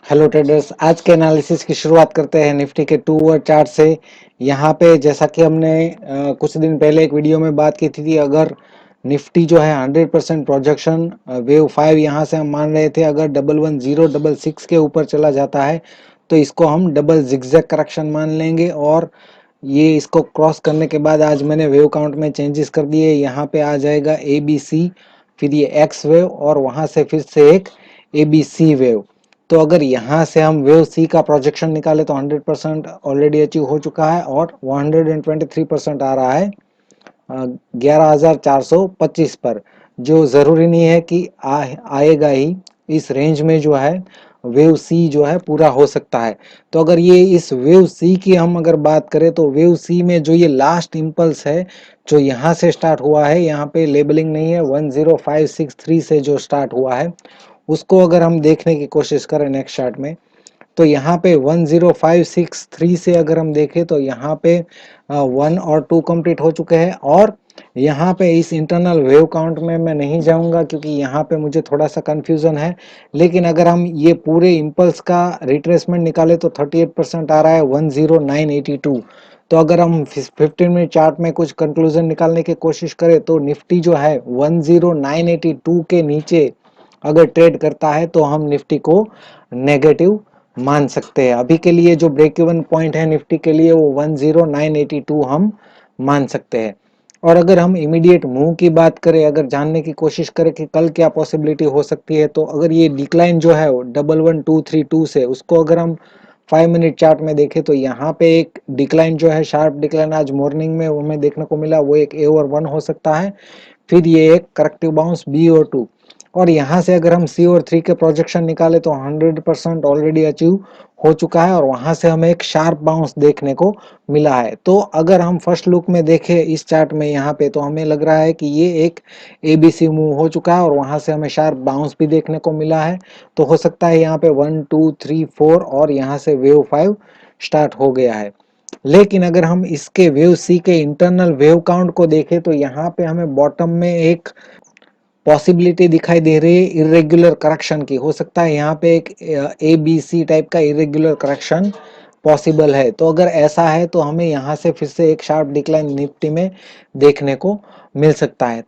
Hello traders, आज के analysis की शुरुआत करते हैं निफ्टी के 2 आवर चार्ट से। यहाँ पे जैसा कि हमने कुछ दिन पहले एक वीडियो में बात की थी, अगर निफ्टी जो है 100% प्रोजेक्शन वेव 5 यहाँ से हम मान रहे थे, अगर 11066 के ऊपर चला जाता है तो इसको हम डबल जिगजैग करेक्शन मान लेंगे। और ये इसको क्रॉस करने के बाद आज मैंने वेव काउंट में चेंजेस कर दिए। यहाँ पे आ जाएगा ए बी सी, फिर ये एक्स वेव और वहाँ से फिर से एक ए बी सी वेव। तो अगर यहाँ से हम वेव सी का प्रोजेक्शन निकाले तो 100% ऑलरेडी अचीव हो चुका है और 123% आ रहा है 11,425 पर, जो ज़रूरी नहीं है कि आएगा ही। इस रेंज में जो है वेव सी जो है पूरा हो सकता है। तो अगर ये इस वेव सी की हम अगर बात करें तो वेव सी में जो ये लास्ट इम्पल्स है जो यहाँ से स्टार्ट हुआ है, यहाँ पे लेबलिंग नहीं है, 10563 से जो स्टार्ट हुआ है उसको अगर हम देखने की कोशिश करें नेक्स्ट चार्ट में, तो यहाँ पे 10563 से अगर हम देखें तो यहाँ पे 1 और 2 कंप्लीट हो चुके हैं। और यहाँ पे इस इंटरनल वेव काउंट में मैं नहीं जाऊँगा क्योंकि यहाँ पे मुझे थोड़ा सा कंफ्यूजन है। लेकिन अगर हम ये पूरे इम्पल्स का रिट्रेसमेंट निकाले तो 38% आ रहा है 10982। तो अगर हम 15 मिनट चार्ट में कुछ कंक्लूजन निकालने की कोशिश करें तो निफ्टी जो है 10982 के नीचे अगर ट्रेड करता है तो हम निफ्टी को नेगेटिव मान सकते हैं। अभी के लिए जो ब्रेक इवन पॉइंट है निफ्टी के लिए वो 10982 हम मान सकते हैं। और अगर हम इमीडिएट मूव की बात करें, अगर जानने की कोशिश करें कि कल क्या पॉसिबिलिटी हो सकती है, तो अगर ये डिक्लाइन जो है 11232 से उसको अगर हम 5 मिनट चार्ट में देखें तो यहाँ पे एक डिक्लाइन जो है, शार्प डिक्लाइन आज मॉर्निंग में हमें देखने को मिला, वो एक ए और 1 हो सकता है। फिर ये एक करेक्टिव बाउंस बी और 2, और यहाँ से अगर हम सी और 3 के प्रोजेक्शन निकाले तो 100% ऑलरेडी अचीव हो चुका है और वहाँ से हमें एक शार्प बाउंस देखने को मिला है। तो अगर हम फर्स्ट लुक में देखें इस चार्ट में यहाँ पे, तो हमें लग रहा है कि ये एक ABC मूव हो चुका है और वहाँ से हमें शार्प बाउंस भी देखने को मिला है। तो हो सकता है यहाँ पे 1 2 3 4 और यहाँ से वेव 5 स्टार्ट हो गया है। लेकिन अगर हम इसके वेव सी के इंटरनल वेव काउंट को देखें तो यहाँ पे हमें बॉटम में एक पॉसिबिलिटी दिखाई दे रही है इरेगुलर करेक्शन की। हो सकता है यहाँ पे एक ABC टाइप का इरेगुलर करेक्शन पॉसिबल है। तो अगर ऐसा है तो हमें यहाँ से फिर से एक शार्प डिक्लाइन निफ्टी में देखने को मिल सकता है।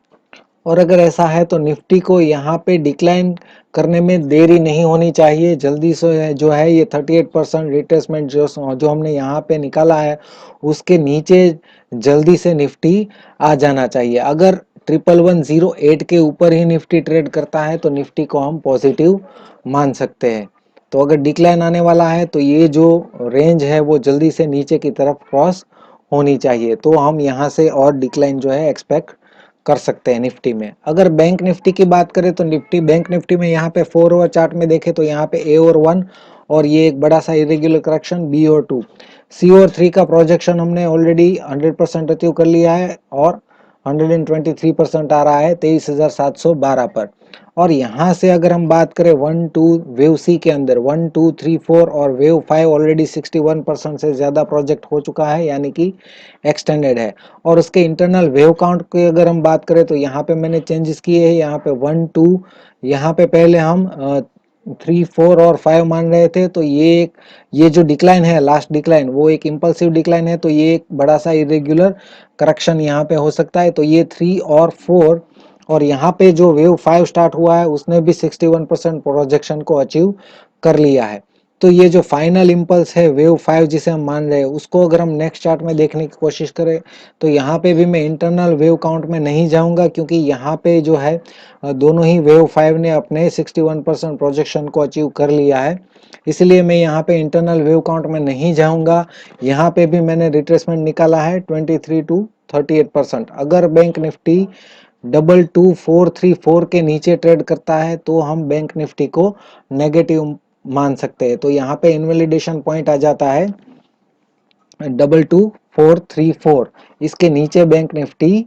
और अगर ऐसा है तो निफ्टी को यहाँ पे डिक्लाइन करने में देरी नहीं होनी चाहिए, जल्दी से जो है ये 38% रिट्रेसमेंट जो हमने यहाँ पे निकाला है उसके नीचे जल्दी से निफ्टी आ जाना चाहिए। अगर 11108 के ऊपर ही निफ्टी ट्रेड करता है तो निफ्टी को हम पॉजिटिव मान सकते हैं। तो अगर डिक्लाइन आने वाला है तो ये जो रेंज है वो जल्दी से नीचे की तरफ क्रॉस होनी चाहिए, तो हम यहाँ से और डिक्लाइन जो है एक्सपेक्ट कर सकते हैं निफ्टी में। अगर बैंक निफ्टी की बात करें तो बैंक निफ्टी में यहाँ पे 4 ओवर चार्ट में देखें तो यहाँ पे ए और 1 और ये एक बड़ा सा इरेगुलर करेक्शन बी और 2, सी और 3 का प्रोजेक्शन हमने ऑलरेडी 100% अचीव कर लिया है और 123% आ रहा है 23,712 पर। और यहाँ से अगर हम बात करें 1 2 वेव सी के अंदर 1 2 3 4 और वेव 5 ऑलरेडी 61% से ज़्यादा प्रोजेक्ट हो चुका है, यानी कि एक्सटेंडेड है। और उसके इंटरनल वेव काउंट की अगर हम बात करें तो यहाँ पे मैंने चेंजेस किए हैं। यहाँ पे 1 2, यहाँ पे पहले हम 3 4 और 5 मान रहे थे, तो ये जो डिक्लाइन है, लास्ट डिक्लाइन, वो एक इम्पल्सिव डिक्लाइन है, तो ये एक बड़ा सा इरेगुलर करेक्शन यहाँ पे हो सकता है। तो ये 3 और 4 और यहाँ पे जो वेव 5 स्टार्ट हुआ है उसने भी 61% प्रोजेक्शन को अचीव कर लिया है। तो ये जो फाइनल इम्पल्स है वेव 5 जिसे हम मान रहे हैं, उसको अगर हम नेक्स्ट चार्ट में देखने की कोशिश करें तो यहाँ पे भी मैं इंटरनल वेव काउंट में नहीं जाऊंगा क्योंकि यहाँ पे जो है दोनों ही वेव 5 ने अपने 61% प्रोजेक्शन को अचीव कर लिया है, इसलिए मैं यहाँ पे इंटरनल वेव काउंट में नहीं जाऊंगा। यहाँ पे भी मैंने रिट्रेसमेंट निकाला है 23 to 38%। अगर बैंक निफ्टी 22434 के नीचे ट्रेड करता है तो हम बैंक निफ्टी को नेगेटिव मान सकते हैं। तो यहाँ पे इनवैलिडेशन पॉइंट आ जाता है 22434, इसके नीचे बैंक निफ्टी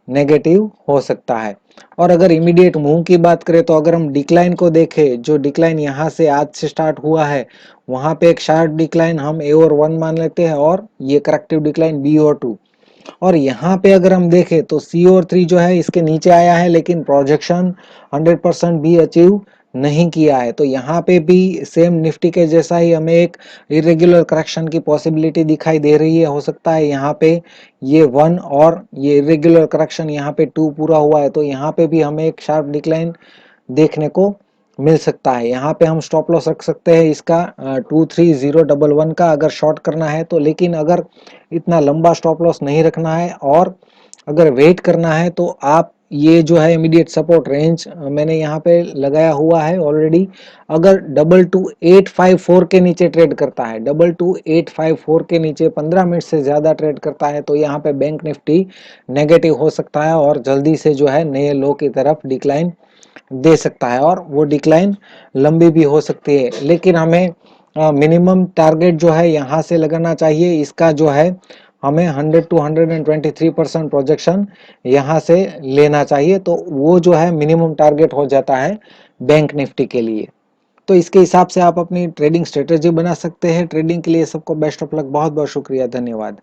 नेगेटिव हो सकता है। और अगर इमीडिएट मूव की बात करें तो अगर हम डिक्लाइन को देखें, जो डिक्लाइन यहाँ से आज से स्टार्ट हुआ है वहाँ पे एक शार्प डिक्लाइन हम ए और 1 मान लेते हैं और ये करेक्टिव डिक्लाइन बी और 2। और यहाँ पे अगर हम देखें तो सी और 3 जो है इसके नीचे आया है लेकिन प्रोजेक्शन 100% भी अचीव नहीं किया है। तो यहाँ पे भी सेम निफ्टी के जैसा ही हमें एक इरेगुलर करेक्शन की पॉसिबिलिटी दिखाई दे रही है। हो सकता है यहाँ पे ये 1 और ये इरेगुलर करेक्शन यहाँ पे 2 पूरा हुआ है, तो यहाँ पे भी हमें एक शार्प डिक्लाइन देखने को मिल सकता है। यहाँ पे हम स्टॉप लॉस रख सकते हैं इसका 23011 का अगर शॉर्ट करना है तो। लेकिन अगर इतना लंबा स्टॉप लॉस नहीं रखना है और अगर वेट करना है तो आप ये जो है इमीडिएट सपोर्ट रेंज मैंने यहाँ पे लगाया हुआ है ऑलरेडी। अगर 22854 के नीचे ट्रेड करता है, 22854 के नीचे 15 मिनट से ज़्यादा ट्रेड करता है तो यहाँ पे बैंक निफ्टी नेगेटिव हो सकता है और जल्दी से जो है नए लो की तरफ डिक्लाइन दे सकता है और वो डिक्लाइन लंबी भी हो सकती है। लेकिन हमें मिनिमम टारगेट जो है यहाँ से लगाना चाहिए। इसका जो है हमें 100 टू 123% प्रोजेक्शन यहाँ से लेना चाहिए, तो वो जो है मिनिमम टारगेट हो जाता है बैंक निफ्टी के लिए। तो इसके हिसाब से आप अपनी ट्रेडिंग स्ट्रेटेजी बना सकते हैं। ट्रेडिंग के लिए सबको बेस्ट ऑफ लक। बहुत बहुत शुक्रिया, धन्यवाद।